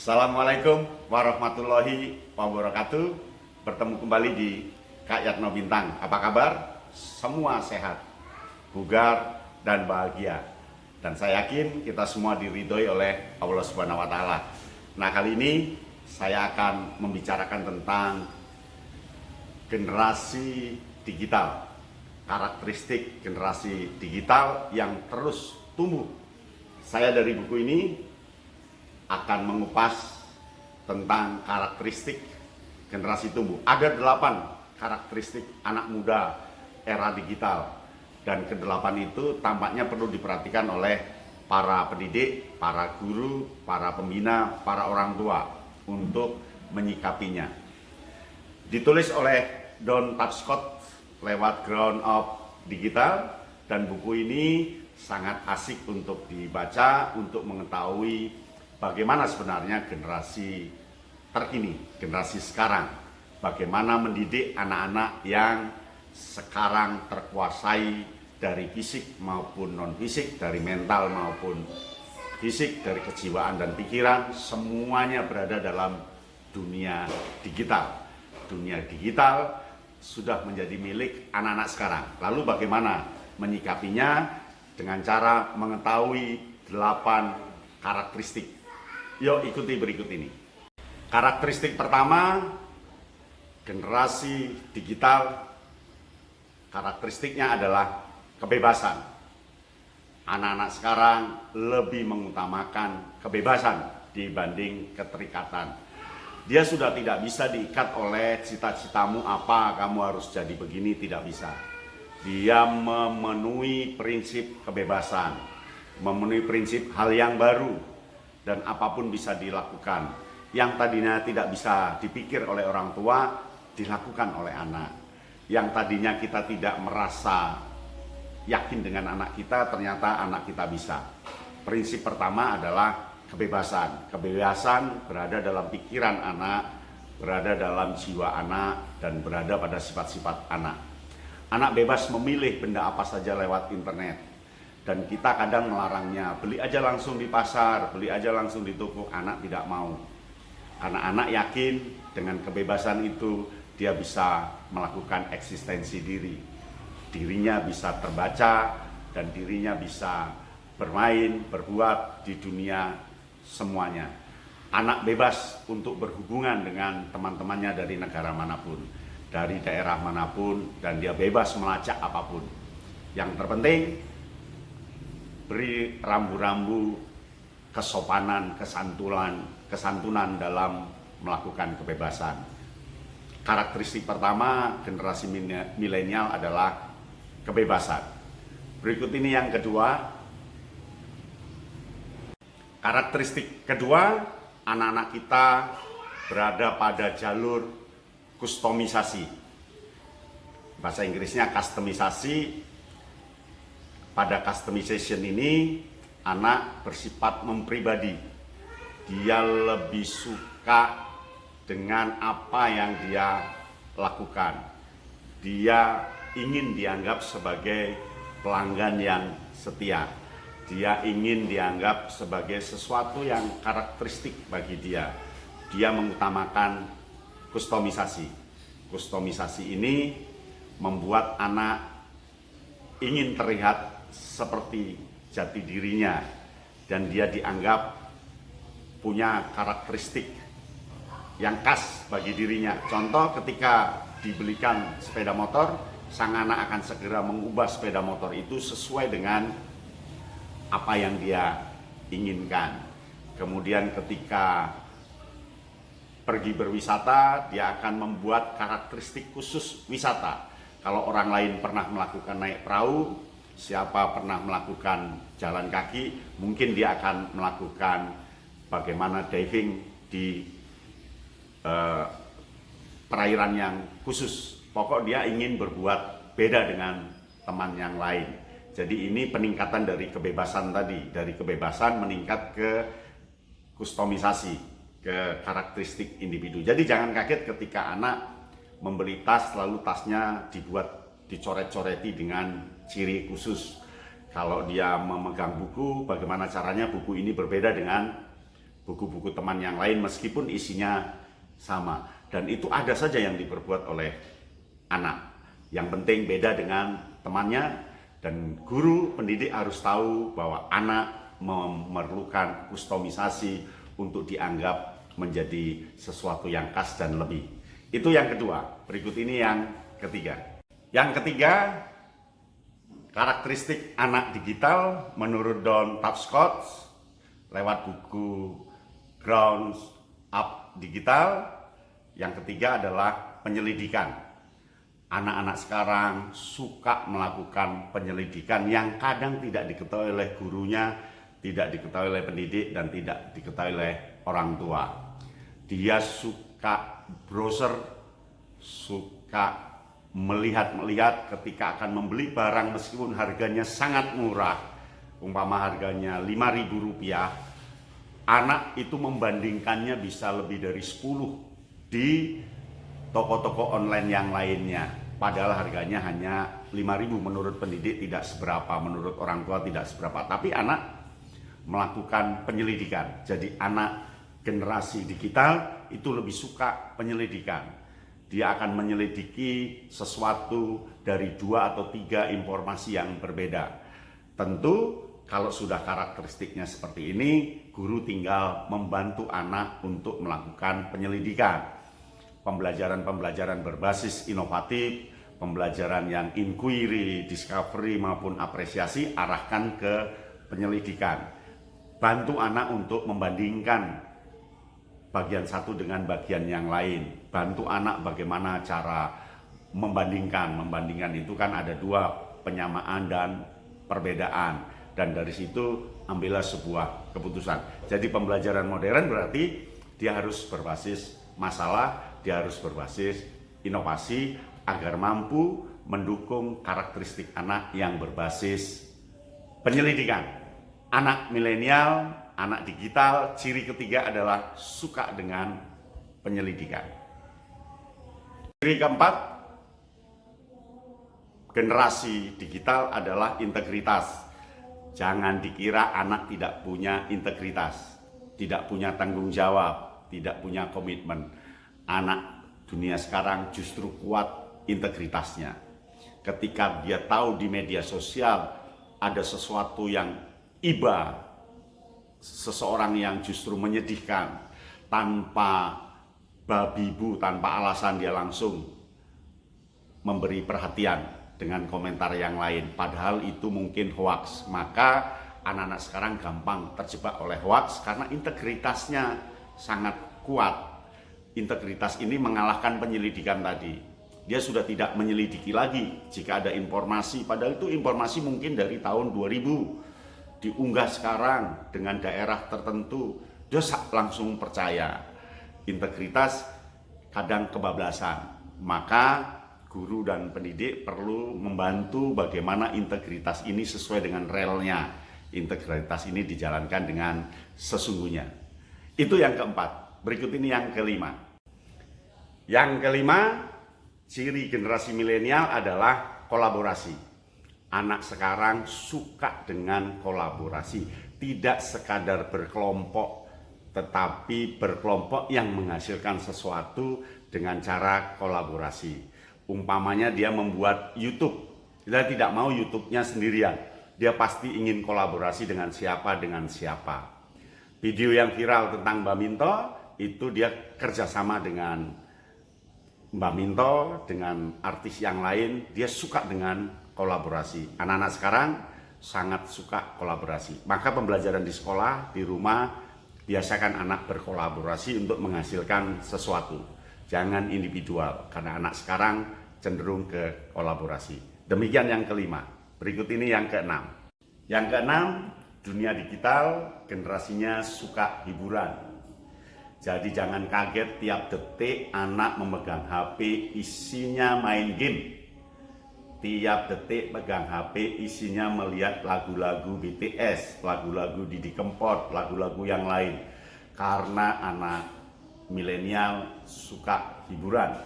Assalamualaikum warahmatullahi wabarakatuh. Bertemu kembali di Kak Yatno Bintang. Apa kabar? Semua sehat, bugar, dan bahagia. Dan saya yakin kita semua diridhoi oleh Allah Subhanahu wa Ta'ala. Nah, kali ini saya akan membicarakan tentang generasi digital, karakteristik generasi digital yang terus tumbuh. Saya dari buku ini akan mengupas tentang karakteristik generasi tumbuh. Ada 8 karakteristik anak muda era digital, dan ke-8 itu tampaknya perlu diperhatikan oleh para pendidik, para guru, para pembina, para orang tua untuk menyikapinya. Ditulis oleh Don Tapscott lewat Ground Up Digital, dan buku ini sangat asik untuk dibaca, untuk mengetahui bagaimana sebenarnya generasi terkini, generasi sekarang, bagaimana mendidik anak-anak yang sekarang terkuasai dari fisik maupun non-fisik, dari mental maupun fisik, dari kejiwaan dan pikiran, semuanya berada dalam dunia digital. Dunia digital sudah menjadi milik anak-anak sekarang. Lalu bagaimana menyikapinya? Dengan cara mengetahui 8 karakteristik. Yuk ikuti berikut ini. Karakteristik pertama, generasi digital, karakteristiknya adalah kebebasan. Anak-anak sekarang lebih mengutamakan kebebasan dibanding keterikatan. Dia sudah tidak bisa diikat oleh cita-citamu apa, kamu harus jadi begini, tidak bisa. Dia memenuhi prinsip kebebasan, memenuhi prinsip hal yang baru, dan apapun bisa dilakukan. Yang tadinya tidak bisa dipikir oleh orang tua, dilakukan oleh anak. Yang tadinya kita tidak merasa yakin dengan anak kita, ternyata anak kita bisa. Prinsip pertama adalah kebebasan. Kebebasan berada dalam pikiran anak, berada dalam jiwa anak, dan berada pada sifat-sifat anak. Anak bebas memilih benda apa saja lewat internet, dan kita kadang melarangnya. Beli aja langsung di pasar, beli aja langsung di toko. Anak tidak mau. Anak-anak yakin dengan kebebasan itu dia bisa melakukan eksistensi diri. Dirinya bisa terbaca dan dirinya bisa bermain, berbuat di dunia semuanya. Anak bebas untuk berhubungan dengan teman-temannya dari negara manapun, dari daerah manapun, dan dia bebas melacak apapun. Yang terpenting, beri rambu-rambu kesopanan, kesantunan dalam melakukan kebebasan. Karakteristik pertama generasi milenial adalah kebebasan. Berikut ini yang kedua. Karakteristik kedua, anak-anak kita berada pada jalur kustomisasi. Bahasa Inggrisnya customisasi. Pada customization ini anak bersifat mempribadi. Dia lebih suka dengan apa yang dia lakukan. Dia ingin dianggap sebagai pelanggan yang setia. Dia ingin dianggap sebagai sesuatu yang karakteristik bagi dia. Dia mengutamakan kustomisasi. Kustomisasi ini membuat anak ingin terlihat seperti jati dirinya, dan dia dianggap punya karakteristik yang khas bagi dirinya. Contoh, ketika dibelikan sepeda motor, sang anak akan segera mengubah sepeda motor itu sesuai dengan apa yang dia inginkan. Kemudian ketika pergi berwisata, dia akan membuat karakteristik khusus wisata. Kalau orang lain pernah melakukan naik perahu, siapa pernah melakukan jalan kaki, mungkin dia akan melakukan bagaimana diving di perairan yang khusus. Pokok dia ingin berbuat beda dengan teman yang lain. Jadi ini peningkatan dari kebebasan tadi. Dari kebebasan meningkat ke kustomisasi, ke karakteristik individu. Jadi jangan kaget ketika anak membeli tas, lalu tasnya dicoret-coreti dengan ciri khusus. Kalau dia memegang buku, bagaimana caranya buku ini berbeda dengan buku-buku teman yang lain meskipun isinya sama. Dan itu ada saja yang diperbuat oleh anak. Yang penting beda dengan temannya, dan guru pendidik harus tahu bahwa anak memerlukan kustomisasi untuk dianggap menjadi sesuatu yang khas dan lebih. Itu yang kedua. Berikut ini yang ketiga. Yang ketiga, karakteristik anak digital menurut Don Tapscott lewat buku Grown Up Digital. Yang ketiga adalah penyelidikan. Anak-anak sekarang suka melakukan penyelidikan yang kadang tidak diketahui oleh gurunya, tidak diketahui oleh pendidik, dan tidak diketahui oleh orang tua. Dia suka browser, suka melihat-melihat ketika akan membeli barang meskipun harganya sangat murah, umpama harganya Rp5.000, anak itu membandingkannya bisa lebih dari 10 di toko-toko online yang lainnya, padahal harganya hanya 5.000. Menurut pendidik tidak seberapa, menurut orang tua tidak seberapa, tapi anak melakukan penyelidikan. Jadi anak generasi digital itu lebih suka penyelidikan. Dia akan menyelidiki sesuatu dari 2 atau 3 informasi yang berbeda. Tentu kalau sudah karakteristiknya seperti ini, guru tinggal membantu anak untuk melakukan penyelidikan. Pembelajaran-pembelajaran berbasis inovatif, pembelajaran yang inquiry, discovery maupun apresiasi, arahkan ke penyelidikan. Bantu anak untuk membandingkan bagian satu dengan bagian yang lain. Bantu anak bagaimana cara membandingkan. Membandingkan itu kan ada 2, penyamaan dan perbedaan. Dan dari situ ambillah sebuah keputusan. Jadi pembelajaran modern berarti dia harus berbasis masalah, dia harus berbasis inovasi agar mampu mendukung karakteristik anak yang berbasis penyelidikan. Anak milenial, anak digital, ciri ketiga adalah suka dengan penyelidikan. Ciri keempat, generasi digital adalah integritas. Jangan dikira anak tidak punya integritas, tidak punya tanggung jawab, tidak punya komitmen. Anak dunia sekarang justru kuat integritasnya. Ketika dia tahu di media sosial ada sesuatu yang iba, seseorang yang justru menyedihkan, tanpa babi bu, tanpa alasan dia langsung memberi perhatian dengan komentar yang lain, padahal itu mungkin hoaks. Maka anak-anak sekarang gampang terjebak oleh hoaks karena integritasnya sangat kuat. Integritas ini mengalahkan penyelidikan tadi. Dia sudah tidak menyelidiki lagi jika ada informasi, padahal itu informasi mungkin dari tahun 2000, diunggah sekarang dengan daerah tertentu, dia langsung percaya. Integritas kadang kebablasan. Maka guru dan pendidik perlu membantu bagaimana integritas ini sesuai dengan relnya. Integritas ini dijalankan dengan sesungguhnya. Itu yang keempat. Berikut ini yang kelima. Yang kelima, ciri generasi milenial adalah kolaborasi. Anak sekarang suka dengan kolaborasi, tidak sekadar berkelompok, tetapi berkelompok yang menghasilkan sesuatu dengan cara kolaborasi. Umpamanya dia membuat YouTube, dia tidak mau YouTube-nya sendirian, dia pasti ingin kolaborasi dengan siapa. Video yang viral tentang Mbak Minto, itu dia kerjasama dengan Mbak Minto, dengan artis yang lain. Dia suka dengan kolaborasi. Anak-anak sekarang sangat suka kolaborasi. Maka pembelajaran di sekolah, di rumah, biasakan anak berkolaborasi untuk menghasilkan sesuatu. Jangan individual, karena anak sekarang cenderung ke kolaborasi. Demikian yang kelima. Berikut ini yang keenam. Yang keenam, dunia digital, generasinya suka hiburan. Jadi jangan kaget tiap detik anak memegang HP isinya main game. Tiap detik pegang HP isinya melihat lagu-lagu BTS, lagu-lagu Didi Kempot, lagu-lagu yang lain. Karena anak milenial suka hiburan.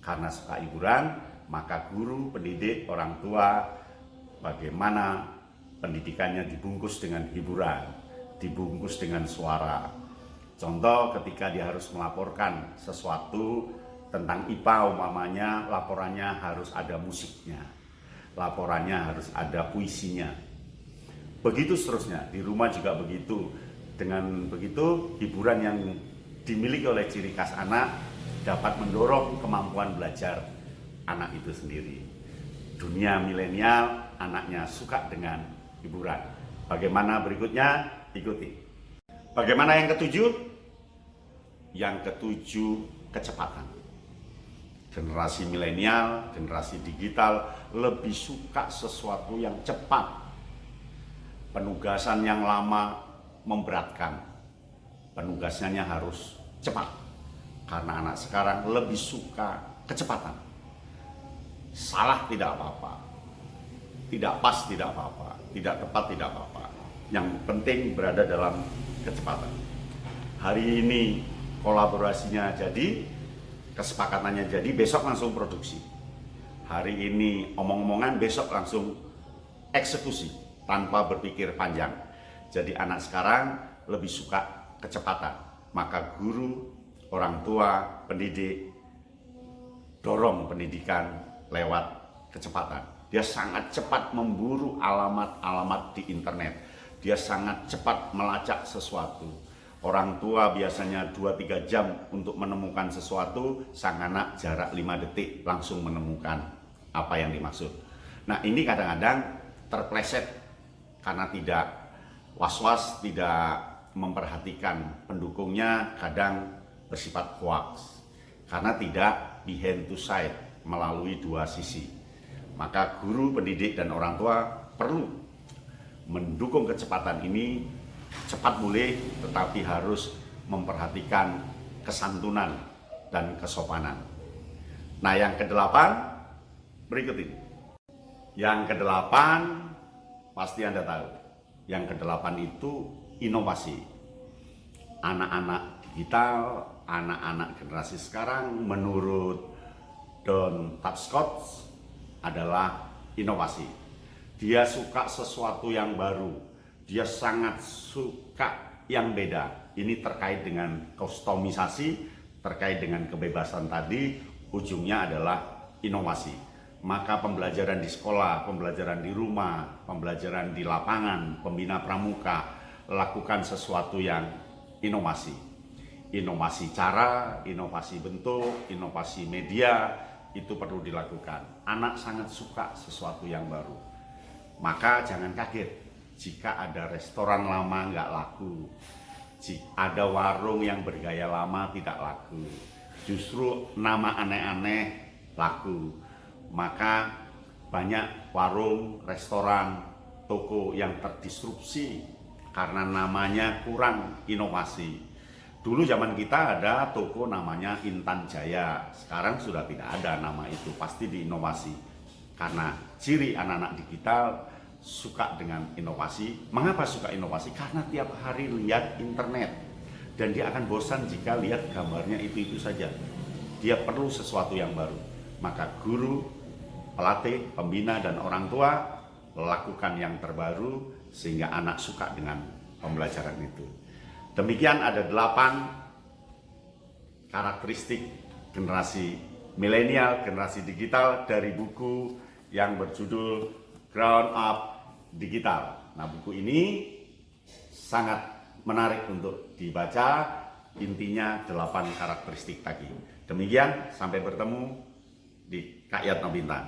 Karena suka hiburan, maka guru, pendidik, orang tua, bagaimana pendidikannya dibungkus dengan hiburan, dibungkus dengan suara. Contoh ketika dia harus melaporkan sesuatu tentang IPA umpamanya, laporannya harus ada musiknya, laporannya harus ada puisinya. Begitu seterusnya, di rumah juga begitu. Dengan begitu, hiburan yang dimiliki oleh ciri khas anak dapat mendorong kemampuan belajar anak itu sendiri. Dunia milenial, anaknya suka dengan hiburan. Bagaimana berikutnya? Ikuti. Bagaimana yang ketujuh? Yang ketujuh, kecepatan. Generasi milenial, generasi digital lebih suka sesuatu yang cepat. Penugasan yang lama memberatkan. Penugasannya harus cepat. Karena anak sekarang lebih suka kecepatan. Salah tidak apa-apa. Tidak pas tidak apa-apa. Tidak tepat tidak apa-apa. Yang penting berada dalam kecepatan. Hari ini kolaborasinya jadi, kesepakatannya jadi, besok langsung produksi. Hari ini omong-omongan, besok langsung eksekusi tanpa berpikir panjang. Jadi anak sekarang lebih suka kecepatan. Maka guru, orang tua, pendidik dorong pendidikan lewat kecepatan. Dia sangat cepat memburu alamat-alamat di internet. Dia sangat cepat melacak sesuatu. Orang tua biasanya 2-3 jam untuk menemukan sesuatu, sang anak jarak 5 detik langsung menemukan apa yang dimaksud. Nah, ini kadang-kadang terpleset karena tidak was-was, tidak memperhatikan pendukungnya, kadang bersifat hoax. Karena tidak behind to side, melalui dua sisi. Maka guru, pendidik, dan orang tua perlu mendukung kecepatan ini. Cepat boleh, tetapi harus memperhatikan kesantunan dan kesopanan. Nah, yang kedelapan berikut ini. Yang kedelapan pasti Anda tahu. Yang kedelapan itu inovasi. Anak-anak digital, anak-anak generasi sekarang menurut Don Tapscott adalah inovasi. Dia suka sesuatu yang baru. Dia sangat suka yang beda. Ini terkait dengan kustomisasi, terkait dengan kebebasan tadi, ujungnya adalah inovasi. Maka pembelajaran di sekolah, pembelajaran di rumah, pembelajaran di lapangan, pembina pramuka, lakukan sesuatu yang inovasi. Inovasi cara, inovasi bentuk, inovasi media, itu perlu dilakukan. Anak sangat suka sesuatu yang baru. Maka jangan kaget jika ada restoran lama nggak laku, jika ada warung yang bergaya lama tidak laku, justru nama aneh-aneh laku. Maka banyak warung, restoran, toko yang terdisrupsi karena namanya kurang inovasi. Dulu zaman kita ada toko namanya Intan Jaya, sekarang sudah tidak ada nama itu, pasti diinovasi. Karena ciri anak-anak digital suka dengan inovasi. Mengapa suka inovasi? Karena tiap hari lihat internet. Dan dia akan bosan jika lihat gambarnya itu-itu saja. Dia perlu sesuatu yang baru. Maka guru, pelatih, pembina, dan orang tua lakukan yang terbaru sehingga anak suka dengan pembelajaran itu. Demikian ada 8 karakteristik generasi milenial, generasi digital dari buku yang berjudul Grown Up Digital. Nah, buku ini sangat menarik untuk dibaca. Intinya 8 karakteristik tadi. Demikian, sampai bertemu di Kak Yatno Bintang.